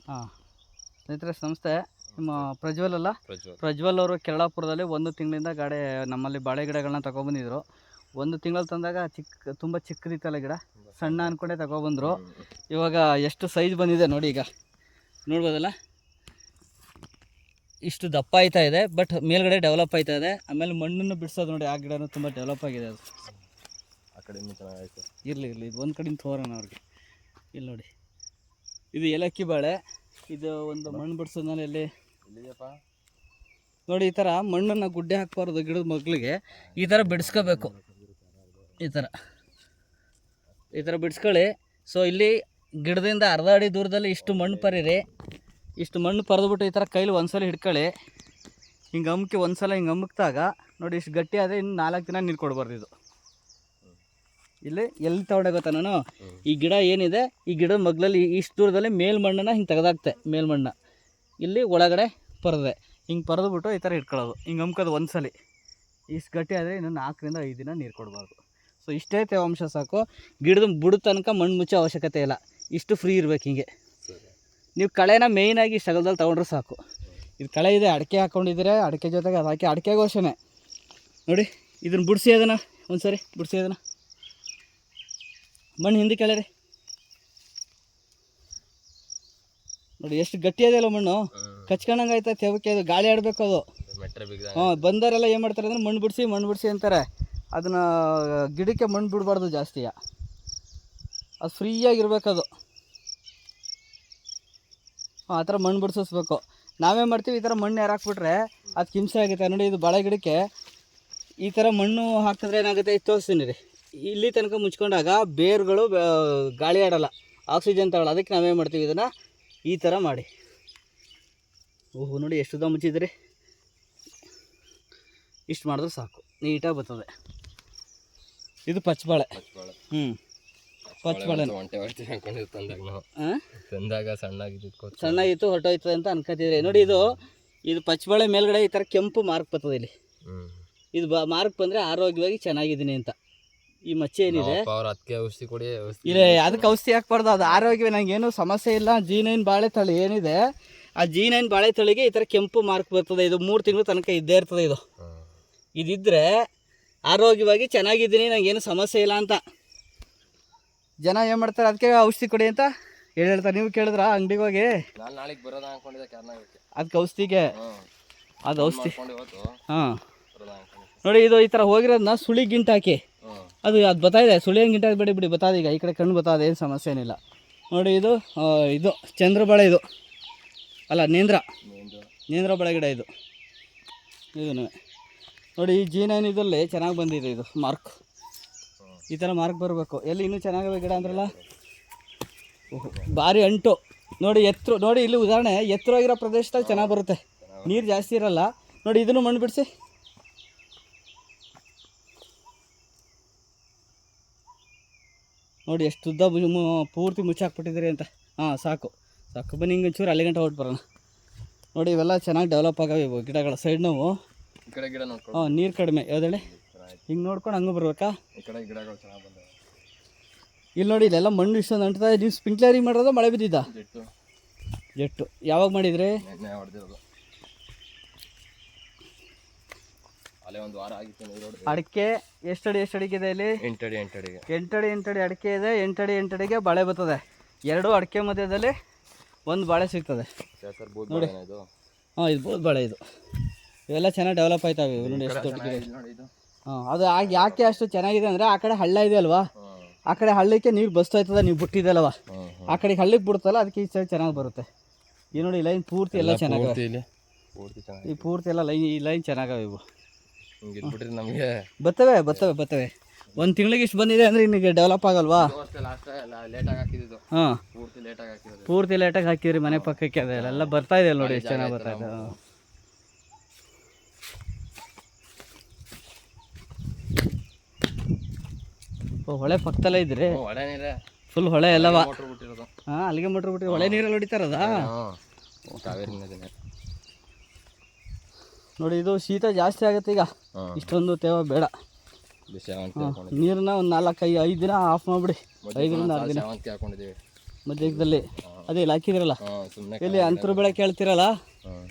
ಹಾಂ, ಸ್ನೇಹಿತರೆ ಸಂಸ್ಥೆ ನಿಮ್ಮ ಪ್ರಜ್ವಲ್ ಅಲ್ಲ, ಪ್ರಜ್ವಲ್ ಅವರು ಕೆರಳಾಪುರದಲ್ಲಿ 1 ತಿಂಗಳಿಂದ ಗಾಡಿ ನಮ್ಮಲ್ಲಿ ಬಾಳೆ ಗಿಡಗಳನ್ನ ತಗೊಬಂದಿದ್ರು. 1 ತಿಂಗಳಲ್ಲಿ ತಂದಾಗ ತುಂಬ ಚಿಕ್ಕದಿತ್ತಲ್ಲ ಗಿಡ, ಸಣ್ಣ ಅಂದ್ಕೊಂಡೆ ತಗೊಬಂದರು. ಇವಾಗ ಎಷ್ಟು ಸೈಜ್ ಬಂದಿದೆ ನೋಡಿ, ಈಗ ನೋಡ್ಬೋದಲ್ಲ, ಇಷ್ಟು ದಪ್ಪ ಆಯ್ತಾ ಇದೆ. ಬಟ್ ಮೇಲ್ಗಡೆ ಡೆವಲಪ್ ಆಯ್ತಾ ಇದೆ. ಆಮೇಲೆ ಮಣ್ಣನ್ನು ಬಿಡಿಸೋದು ನೋಡಿ, ಆ ಗಿಡನೂ ತುಂಬ ಡೆವಲಪ್ ಆಗಿದೆ. ಅದು ಆ ಕಡೆಯಿಂದ ಚೆನ್ನಾಗಾಯ್ತು. ಇರಲಿ ಇದು ಒಂದು ಕಡೆಯಿಂದ ತೋರೋಣ ಅವ್ರಿಗೆ. ಇಲ್ಲಿ ನೋಡಿ, ಇದು ಏಲಕ್ಕಿ ಬಾಳೆ. ಇದು ಒಂದು ಮಣ್ಣು ಬಿಡಿಸೋದ್ಮೇಲೆ ಎಲ್ಲಿದೆಯಪ್ಪ ನೋಡಿ, ಈ ಥರ ಮಣ್ಣನ್ನು ಗುಡ್ಡೆ ಹಾಕ್ಬಾರ್ದು ಗಿಡದ ಮಗ್ಳಿಗೆ. ಈ ಥರ ಬಿಡಿಸ್ಕೋಬೇಕು, ಈ ಥರ ಬಿಡಿಸ್ಕೊಳ್ಳಿ. ಸೊ ಇಲ್ಲಿ ಗಿಡದಿಂದ ಅರ್ಧ ಅಡಿ ದೂರದಲ್ಲಿ ಇಷ್ಟು ಮಣ್ಣು ಪರಿರಿ. ಇಷ್ಟು ಮಣ್ಣು ಪರೆದ್ಬಿಟ್ಟು ಈ ಥರ ಕೈಲಿ ಒಂದ್ಸಲ ಹಿಡ್ಕೊಳ್ಳಿ. ಹಿಂಗೆ ಅಮ್ಕಿ ಒಂದ್ಸಲ ಹಿಂಗೆ ಅಮ್ಕಿದಾಗ ನೋಡಿ, ಇಷ್ಟು ಗಟ್ಟಿ ಆದರೆ ಇನ್ನು 4 ದಿನ ನೀರು ಕೊಡಬಾರ್ದು. ಇದು ಇಲ್ಲಿ ಎಲ್ಲಿ ತಗೊಂಡೆ ಗೊತ್ತಾ ನಾನು, ಈ ಗಿಡ ಏನಿದೆ, ಈ ಗಿಡದ ಮಗ್ಲಲ್ಲಿ ಇಷ್ಟು ದೂರದಲ್ಲಿ ಮೇಲ್ಮಣ್ಣನ್ನು ಹಿಂಗೆ ತೆಗೆದಾಕ್ತೆ. ಮೇಲ್ಮಣ್ಣ ಇಲ್ಲಿ ಒಳಗಡೆ ಪರದೆ ಹಿಂಗೆ ಪರೆದ್ಬಿಟ್ಟು ಈ ಥರ ಇಟ್ಕೊಳ್ಳೋದು. ಹಿಂಗೆ ಅಮ್ಕೋದು ಒಂದ್ಸಲಿ. ಇಷ್ಟು ಗಟ್ಟಿ ಆದರೆ ಇನ್ನು 4 ರಿಂದ 5 ದಿನ ನೀರು ಕೊಡಬಾರ್ದು. ಸೊ ಇಷ್ಟೇ ತೇವಾಂಶ ಸಾಕು. ಗಿಡದ ಬುಡ ತನಕ ಮಣ್ಣು ಮುಚ್ಚೋ ಅವಶ್ಯಕತೆ ಇಲ್ಲ. ಇಷ್ಟು ಫ್ರೀ ಇರ್ಬೇಕು. ಹಿಂಗೆ ನೀವು ಕಳೆನ ಮೇಯ್ನಾಗಿ ಇಷ್ಟು ಅಗಲದಲ್ಲಿ ತೊಗೊಂಡ್ರೆ ಸಾಕು. ಇದು ಕಳೆ ಇದೆ, ಅಡಿಕೆ ಹಾಕ್ಕೊಂಡಿದ್ದೀರಾ, ಅಡಿಕೆ ಜೊತೆಗೆ ಅದು ಹಾಕಿ, ಅಡಿಕೆಗೂ ಅಷ್ಟೇ ನೋಡಿ. ಇದನ್ನು ಬಿಡಿಸಿ, ಅದನ್ನು ಒಂದು ಸರಿ ಬಿಡಿಸಿ, ಅದನ್ನು ಮಣ್ಣು ಹಿಂದೆ ಕೆಳರಿ ನೋಡಿ, ಎಷ್ಟು ಗಟ್ಟಿ ಅದೆಯಲ್ಲ ಮಣ್ಣು, ಕಚ್ಕೊಂಡಂಗೆ ಆಯ್ತಾ ತೆವಕ್ಕೆ. ಅದು ಗಾಳಿ ಆಡಬೇಕು ಅದು. ಹಾಂ, ಬಂದವರೆಲ್ಲ ಏನು ಮಾಡ್ತಾರೆ ಅಂದರೆ ಮಣ್ಣು ಬಿಡಿಸಿ ಅಂತಾರೆ. ಅದನ್ನು ಗಿಡಕ್ಕೆ ಮಣ್ಣು ಬಿಡಬಾರ್ದು ಜಾಸ್ತಿ. ಅದು ಫ್ರೀಯಾಗಿರ್ಬೇಕದು. ಆ ಥರ ಮಣ್ಣು ಬಿಡಿಸಿಸ್ಬೇಕು. ನಾವೇ ಮಾಡ್ತೀವಿ, ಈ ಥರ ಮಣ್ಣು ಯಾರು ಹಾಕ್ಬಿಟ್ರೆ ಅದು ಹಿಂಸೆ ಆಗುತ್ತೆ ನೋಡಿ. ಇದು ಬಾಳೆ ಗಿಡಕ್ಕೆ ಈ ಥರ ಮಣ್ಣು ಹಾಕಿದ್ರೆ ಏನಾಗುತ್ತೆ, ತೋರಿಸ್ತೀನಿ ರೀ. ಇಲ್ಲಿ ತನಕ ಮುಚ್ಕೊಂಡಾಗ ಬೇರುಗಳು ಗಾಳಿ ಆಡೋಲ್ಲ, ಆಕ್ಸಿಜನ್ ತಗೊಳ್ಳಲ್ಲ. ಅದಕ್ಕೆ ನಾವೇನು ಮಾಡ್ತೀವಿ, ಇದನ್ನು ಈ ಥರ ಮಾಡಿ. ಓಹೋ ನೋಡಿ, ಎಷ್ಟು ಉದ್ದ ಮುಚ್ಚಿದ್ರಿ. ಇಷ್ಟು ಮಾಡಿದ್ರೆ ಸಾಕು, ನೀಟಾಗಿ ಬರ್ತದೆ. ಇದು ಪಚ್ಚಬಾಳೆ. ಪಚ್ಚಬಾಳೆ ಸಣ್ಣಾಗಿತ್ತು, ಹೊರಟೋಯ್ತದೆ ಅಂತ ಅನ್ಕೋತಿದ್ರಿ ನೋಡಿ. ಇದು ಪಚ್ಚಬಾಳೆ ಮೇಲ್ಗಡೆ ಈ ಥರ ಕೆಂಪು ಮಾರ್ಕ್ ಬರ್ತದೆ. ಇಲ್ಲಿ ಇದು ಮಾರ್ಕ್ ಬಂದರೆ ಆರೋಗ್ಯವಾಗಿ ಚೆನ್ನಾಗಿದ್ದೀನಿ ಅಂತ. ಈ ಮಚ್ಚೆ ಏನಿದೆ, ಇಲ್ಲ ಅದಕ್ಕೆ ಔಷಧಿ ಹಾಕ್ಬಾರ್ದು. ಅದು ಆರೋಗ್ಯ, ನನಗೇನು ಸಮಸ್ಯೆ ಇಲ್ಲ. G9 ಬಾಳೆ ತಳಿ ಏನಿದೆ, ಆ G9 ಬಾಳೆ ತಳಿಗೆ ಈ ಥರ ಕೆಂಪು ಮಾರ್ಕ್ ಬರ್ತದೆ. ಇದು 3 ತಿಂಗಳು ತನಕ ಇದ್ದೇ ಇರ್ತದೆ. ಇದಿದ್ದರೆ ಆರೋಗ್ಯವಾಗಿ ಚೆನ್ನಾಗಿದ್ದೀನಿ, ನನಗೇನು ಸಮಸ್ಯೆ ಇಲ್ಲ ಅಂತ ಜನ ಏನು ಮಾಡ್ತಾರೆ, ಅದಕ್ಕೆ ಔಷಧಿ ಕೊಡಿ ಅಂತ ಹೇಳ್ತಾರೆ. ನೀವು ಕೇಳಿದ್ರ ಅಂಗಡಿಗೆ ಹೋಗಿ, ಅದಕ್ಕೆ ಔಷಧಿಗೆ ಅದು ಔಷಧಿ. ಹಾಂ ನೋಡಿ, ಇದು ಈ ಥರ ಹೋಗಿರೋದನ್ನ ಸುಳಿ ಗಿಂಟು ಹಾಕಿ, ಅದು ಬತ್ತಾಯಿದೆ. ಸುಳಿ ಹಂಗೆ ಗಿಂಟು ಹಾಕಿ ಬಿಡಿ ಬತ್ತಾದ. ಈಗ ಈ ಕಡೆ ಕಣ್ಣು ಬತ್ತಾದ, ಏನು ಸಮಸ್ಯೆ ಏನಿಲ್ಲ ನೋಡಿ. ಇದು ಚಂದ್ರಬಾಳೆ, ಇದು ಅಲ್ಲ ನೇಂದ್ರ ಬಾಳೆ ಗಿಡ. ಇದು ನೋಡಿ, ಈ G9 ಇದರಲ್ಲಿ ಚೆನ್ನಾಗಿ ಬಂದಿದೆ. ಇದು ಮಾರ್ಕ್ ಈ ಥರ ಮಾರ್ಕ್ ಬರಬೇಕು. ಎಲ್ಲಿ ಇನ್ನೂ ಚೆನ್ನಾಗಿರೋ ಗಿಡ ಅಂದ್ರಲ್ಲ, ಭಾರಿ ಅಂಟು ನೋಡಿ. ನೋಡಿ, ಇಲ್ಲಿ ಉದಾಹರಣೆ ಎತ್ತರವಾಗಿರೋ ಪ್ರದೇಶದಲ್ಲಿ ಚೆನ್ನಾಗಿ ಬರುತ್ತೆ, ನೀರು ಜಾಸ್ತಿ ಇರಲ್ಲ ನೋಡಿ. ಇದನ್ನು ಮಣ್ಣು ಬಿಡಿಸಿ ನೋಡಿ, ಎಷ್ಟು ಉದ್ದ ಪೂರ್ತಿ ಮುಚ್ಚಾಕ್ಬಿಟ್ಟಿದ್ದೀರಿ ಅಂತ. ಹಾಂ, ಸಾಕು ಬನ್ನಿ, ಹಿಂಗೆ ಒಂಚೂರು ಅಲ್ಲಿ ಗಂಟೆ ಹೊಟ್ಟು ಬರೋಣ ನೋಡಿ. ಇವೆಲ್ಲ ಚೆನ್ನಾಗಿ ಡೆವಲಪ್ ಆಗವೆ ಇವು ಗಿಡಗಳ ಸೈಡ್. ನಾವು ಹಾಂ, ನೀರು ಕಡಿಮೆ ಯಾವುದೇಳಿ, ಹಿಂಗೆ ನೋಡ್ಕೊಂಡು ಹಂಗೆ ಬರ್ಬೇಕಾ. ಇಲ್ಲಿ ನೋಡಿ, ಇಲ್ಲೆಲ್ಲ ಮಣ್ಣು ಇಷ್ಟೊಂದು ಅಂಟ್ತಾ. ನೀವು ಸ್ಪ್ರಿಂಕ್ಲರಿಂಗ್ ಮಾಡೋದು ಮಳೆ ಬಿದ್ದಿದ್ದ ಜೆಟ್ಟು ಯಾವಾಗ ಮಾಡಿದ್ರಿ? ಅಡಿಕೆ ಎಷ್ಟು ಅಡಿಕೆ ಇದೆ ಇಲ್ಲಿ? 8 ಅಡಿ ಅಡಿಕೆ ಇದೆ. 8 ಅಡಿಗೆ ಬಾಳೆ ಬರ್ತದೆ. 2 ಅಡಿಕೆ ಮಧ್ಯದಲ್ಲಿ 1 ಬಾಳೆ ಸಿಗ್ತದೆ ನೋಡಿ. ಹಾಂ, ಇದು ಬೋದು ಬಾಳೆ. ಇವೆಲ್ಲ ಚೆನ್ನಾಗಿ ಡೆವಲಪ್ ಆಯ್ತಾವೆ ನೋಡಿ. ಎಷ್ಟು ದೊಡ್ಡ. ಹಾಂ, ಅದು ಯಾಕೆ ಅಷ್ಟು ಚೆನ್ನಾಗಿದೆ ಅಂದರೆ, ಆ ಕಡೆ ಹಳ್ಳ ಇದೆ ಅಲ್ವಾ, ಆ ಕಡೆ ಹಳ್ಳಕ್ಕೆ ನೀರು ಬಸ್ತಾಯ್ತದ. ನೀವು ಬಿಟ್ಟಿದ್ದಲ್ವ, ಆ ಕಡೆಗೆ ಹಳ್ಳಕ್ಕೆ ಬಿಡುತ್ತಲ್ಲ, ಅದಕ್ಕೆ ಈ ಸೈಡ್ ಚೆನ್ನಾಗಿ ಬರುತ್ತೆ. ಈ ನೋಡಿ, ಲೈನ್ ಪೂರ್ತಿ ಎಲ್ಲ ಚೆನ್ನಾಗವೆ. ಈ ಪೂರ್ತಿ ಎಲ್ಲ ಈ ಲೈನ್ ಚೆನ್ನಾಗವೆ. ಇವು ನಮಗೆ ಬರ್ತವೆ 1 ತಿಂಗಳಿಗೆ ಇಷ್ಟು ಬಂದಿದೆ ಅಂದರೆ ಇನ್ನಿಗೆ ಡೆವಲಪ್ ಆಗಲ್ವಾ? ಹಾಂ, ಪೂರ್ತಿ ಲೇಟಾಗಿ ಹಾಕಿದ್ರಿ ಮನೆ ಪಕ್ಕಕ್ಕೆ. ಅದೆಲ್ಲ ಬರ್ತಾ ಇದೆ ನೋಡಿ, ಎಷ್ಟು ಚೆನ್ನಾಗಿ ಬರ್ತಾ ಇದೆ. ಹೊಳೆ ಪಕ್ಕದಲ್ಲೇ ಇದ್ರಿ, ಫುಲ್ ಹೊಳೆ ಎಲ್ಲವ. ಹಾಂ, ಅಲ್ಲಿಗೆ ಮೋಟ್ರ್ ಬಿಟ್ಟು ಹೊಳೆ ನೀರಲ್ಲಿ ಹೊಡಿತಾರದ ನೋಡಿ. ಇದು ಶೀತ ಜಾಸ್ತಿ ಆಗುತ್ತೆ ಈಗ, ಇಷ್ಟೊಂದು ತೇವ ಬೇಡ. ನೀರನ್ನ ಒಂದು 4-5 ದಿನ ಆಫ್ ಮಾಡಿಬಿಡಿ. 5 ರಿಂದ 6 ದಿನ ಮಧ್ಯದಲ್ಲಿ ಅದೇ ಇಲ್ಲಿ ಹಾಕಿದಿರಲ್ಲ, ಹಾಂ ಸುಮ್ಮನೆ ಇಲ್ಲಿ ಅಂತರ ಬೆಳೆ ಕೇಳ್ತಿರಲ್ಲ, ಹಾಂ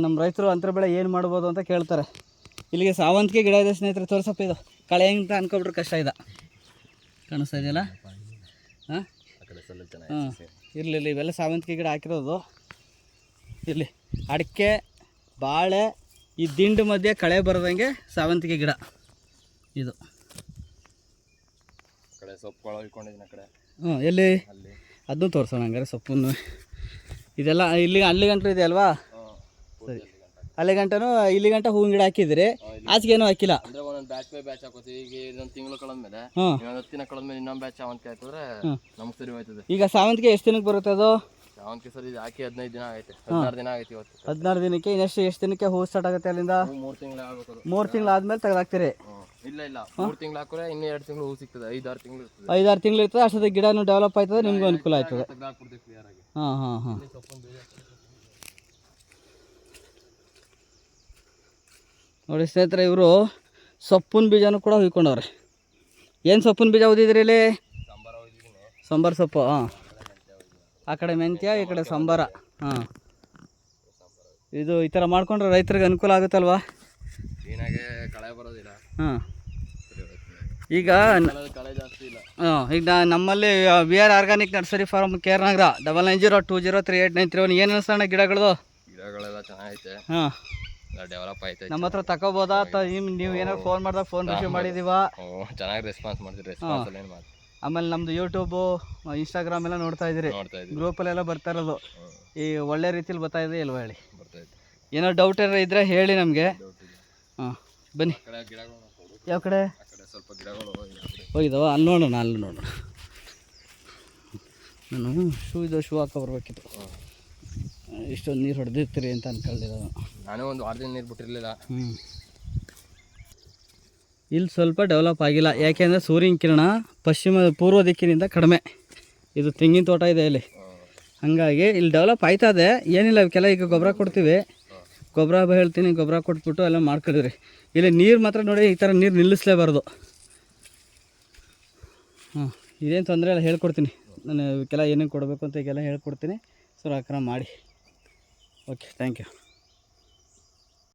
ನಮ್ಮ ರೈತರು ಅಂತರ ಬೆಳೆ ಏನು ಮಾಡ್ಬೋದು ಅಂತ ಕೇಳ್ತಾರೆ. ಇಲ್ಲಿಗೆ ಸಾವಂತಿಗೆ ಗಿಡ ಇದೆ ಸ್ನೇಹಿತರೆ, ತೋರ್ಸಪ್ಪ. ಇದು ಕಳೆ ಅಂತ ಅನ್ಕೊಬಿಟ್ರೆ ಕಷ್ಟ ಇದೆ. ಕಾಣಿಸ್ತಾ ಇದೆಯಲ್ಲ? ಹಾಂ ಆ ಕಡೆ ಸಲ ಹಾಂ ಚೆನ್ನಾಗಿ ಇರಲಿ, ಇವೆಲ್ಲ ಸಾವಂತಿಗೆ ಗಿಡ ಹಾಕಿರೋದು. ಇಲ್ಲಿ ಅಡಿಕೆ, ಬಾಳೆ, ಈ ದಿಂಡು ಮಧ್ಯೆ ಕಳೆ ಬರದಂಗೆ ಸಾವಂತಿಗೆ ಗಿಡ ಇದು. ಆ ಕಡೆ ಸೊಪ್ಪುಗಳು ಇಟ್ಕೊಂಡಿದ್ದೀನಿ ಆ ಕಡೆ. ಹ್ಞೂ ಎಲ್ಲಿ? ಅಲ್ಲಿ ಅದನ್ನು ತೋರಿಸೋಣ ಹಂಗಾರೆ ಸೊಪ್ಪನ್ನು. ಇದೆಲ್ಲ ಇಲ್ಲಿ ಅಲ್ಲಿ ಗಂಟು ಇದೆ ಅಲ್ವಾ? ಸರಿ, ಅಲ್ಲಿ ಗಂಟನೂ ಇಲ್ಲಿ ಗಂಟ ಹೂವಿನ ಗಿಡ ಹಾಕಿದ್ರಿ, ಆಚೆಗೇನು ಹಾಕಿಲ್ಲ. ಅಂದರೆ ಒಂದೊಂದು ಬ್ಯಾಚ್ ಬೈ ಬ್ಯಾಚ್ ಹಾಕೋತೀವಿ. ಈಗ ಇದೊಂದು ತಿಂಗಳು ಕಳೆದ್ಮೇಲೆ ಹಾಂ ಇನ್ನೊಂದು 10 ದಿನ ಕಳೆದ್ಮೇಲೆ ಇನ್ನೊಂದು ಬ್ಯಾಚ್ ಸಾವಂತಿಗೆ ಹಾಕಿದ್ರೆ ನಮ್ಗೆ ಸರಿ ಹೋಯ್ತದೆ. ಈಗ ಸಾವಂತಿಗೆ ಎಷ್ಟು ದಿನಕ್ಕೆ ಬರುತ್ತೆ ಅದು? ಸಾವಂತಿಗೆ ಸರ್ ಇದು ಹಾಕಿ 15 ದಿನ ಆಗೈತೆ, 16 ದಿನ ಆಗೈತೆ ಇವತ್ತು. 16 ದಿನಕ್ಕೆ. ಇನ್ನೆಷ್ಟು ಎಷ್ಟು ದಿನಕ್ಕೆ ಹೂ ಸ್ಟಾರ್ಟ್ ಆಗುತ್ತೆ ಅಲ್ಲಿಂದ? 3 ತಿಂಗಳು ಆಗಬೇಕು ಅದು. 3 ತಿಂಗಳು ಆದಮೇಲೆ ತೆಗೆದಾಕ್ತೀರಿ? ಇಲ್ಲ 3 ತಿಂಗಳು ಹಾಕಿದ್ರೆ ಇನ್ನೂ 2 ತಿಂಗಳು ಹೂ ಸಿಗ್ತದೆ. 5-6 ತಿಂಗಳು ಇರ್ತದೆ. 5-6 ತಿಂಗಳು ಇರ್ತದೆ. ಅಷ್ಟೊತ್ತಿಗೆ ಗಿಡನೂ ಡೆವಲಪ್ ಆಯ್ತದೆ, ನಿಮಗೂ ಅನುಕೂಲ ಆಯ್ತದೆ. ತೆಗೆದಾಕ್ಬಿಡ್ತೀವಿ ಕ್ಲಿಯರ್ ಆಗಿ. ಹಾಂ ನೋಡಿ ಸ್ನೇಹಿತರೆ, ಇವರು ಸೊಪ್ಪಿನ ಬೀಜನೂ ಕೂಡ ಹುಯ್ಕೊಂಡವ್ರೆ. ಏನು ಸೊಪ್ಪಿನ ಬೀಜ ಓದಿದ್ರಿ ಇಲ್ಲಿ? ಸಾಂಬಾರು ಸೊಪ್ಪು. ಹಾಂ, ಆ ಕಡೆ ಮೆಂತ್ಯ, ಈ ಕಡೆ ಸಾಂಬಾರ. ಹಾಂ, ಇದು ಈ ಥರ ಮಾಡ್ಕೊಂಡ್ರೆ ರೈತರಿಗೆ ಅನುಕೂಲ ಆಗುತ್ತಲ್ವಾ? ಕ್ಲೀನಾಗೆ ಕಳೆ ಬರೋದಿಲ್ಲ. ಹಾಂ, ಈಗ ಕಳೆ ಜಾಸ್ತಿ ಇಲ್ಲ. ಹಾಂ, ಈಗ ನಮ್ಮಲ್ಲಿ VR organic nursery farm, KR Nagar, 9902038931. ಏನು ಅನಿಸ್ತಣ್ಣ ಗಿಡಗಳದು? ಗಿಡಗಳೆಲ್ಲ ಚೆನ್ನಾಗೈತೆ. ಹಾಂ, ಡೆವಲಪ್ ಐತೆ. ನಮ್ಮ ಹತ್ರ ತಗೋಬೋದಾ? ನೀವು ಏನಾದ್ರು ಫೋನ್ ಮಾಡಿದಾಗ ಫೋನ್ ರಿಸೀವ್ ಮಾಡಿದ್ದೀವಾ? ಚೆನ್ನಾಗಿ ರೆಸ್ಪಾನ್ಸ್ ಮಾಡ್ತೀರಿ. ರೆಸ್ಪಾನ್ಸ್ ಏನು ಮಾಡಿ. ಆಮೇಲೆ ನಮ್ಮದು ಯೂಟ್ಯೂಬು, ಇನ್ಸ್ಟಾಗ್ರಾಮ್ ಎಲ್ಲ ನೋಡ್ತಾ ಇದ್ದೀರಿ, ಗ್ರೂಪಲ್ಲೆಲ್ಲ ಬರ್ತಾ ಇರೋದು. ಈ ಒಳ್ಳೆ ರೀತಿಲಿ ಬರ್ತಾ ಇದೆ ಇಲ್ವಾ ಹೇಳಿ? ಏನೋ ಡೌಟ್ ಏನಾರು ಇದ್ದರೆ ಹೇಳಿ ನಮಗೆ. ಹಾಂ, ಬನ್ನಿ. ಯಾವ ಕಡೆ ಸ್ವಲ್ಪ ಗಿಡಗಳು ಹೋಗಿದ್ದಾವ? ಅಲ್ಲಿ ನೋಡೋಣ, ಅಲ್ಲಿ ನೋಡೋಣ. ನಾನು ಶೂ ಹಾಕೋ ಬರ್ಬೇಕಿತ್ತು. ಇಷ್ಟೊಂದು ನೀರು ಹೊಡೆದಿರ್ತೀರಿ ಅಂತ ಅನ್ಕೊಂಡಿದ್ದ ನಾನು. ಒಂದು ವಾರದಿಂದ ನೀರು ಬಿಟ್ಟಿರಲಿಲ್ಲ. ಇಲ್ಲಿ ಸ್ವಲ್ಪ ಡೆವಲಪ್ ಆಗಿಲ್ಲ, ಯಾಕೆಂದರೆ ಸೂರ್ಯನ ಕಿರಣ ಪೂರ್ವ ದಿಕ್ಕಿನಿಂದ ಕಡಿಮೆ. ಇದು ತೆಂಗಿನ ತೋಟ ಇದೆ ಇಲ್ಲಿ, ಹಾಗಾಗಿ ಇಲ್ಲಿ ಡೆವಲಪ್ ಆಯ್ತದೆ. ಏನಿಲ್ಲ, ಕೆಲ ಈಗ ಗೊಬ್ಬರ ಕೊಡ್ತೀವಿ, ಗೊಬ್ಬರ ಹೇಳ್ತೀನಿ, ಗೊಬ್ಬರ ಕೊಟ್ಬಿಟ್ಟು ಎಲ್ಲ ಮಾಡ್ಕೊಂಡಿರಿ. ಇಲ್ಲಿ ನೀರು ಮಾತ್ರ ನೋಡಿ, ಈ ಥರ ನೀರು ನಿಲ್ಲಿಸಲೇಬಾರ್ದು. ಹಾಂ, ಇದೇನು ತೊಂದರೆ ಇಲ್ಲ, ಹೇಳ್ಕೊಡ್ತೀನಿ ನಾನು. ಕೆಲ ಏನೇನು ಕೊಡಬೇಕು ಅಂತ ಈಗೆಲ್ಲ ಹೇಳ್ಕೊಡ್ತೀನಿ. ಸೊ ಆ ಥರ ಮಾಡಿ. Okay, thank you.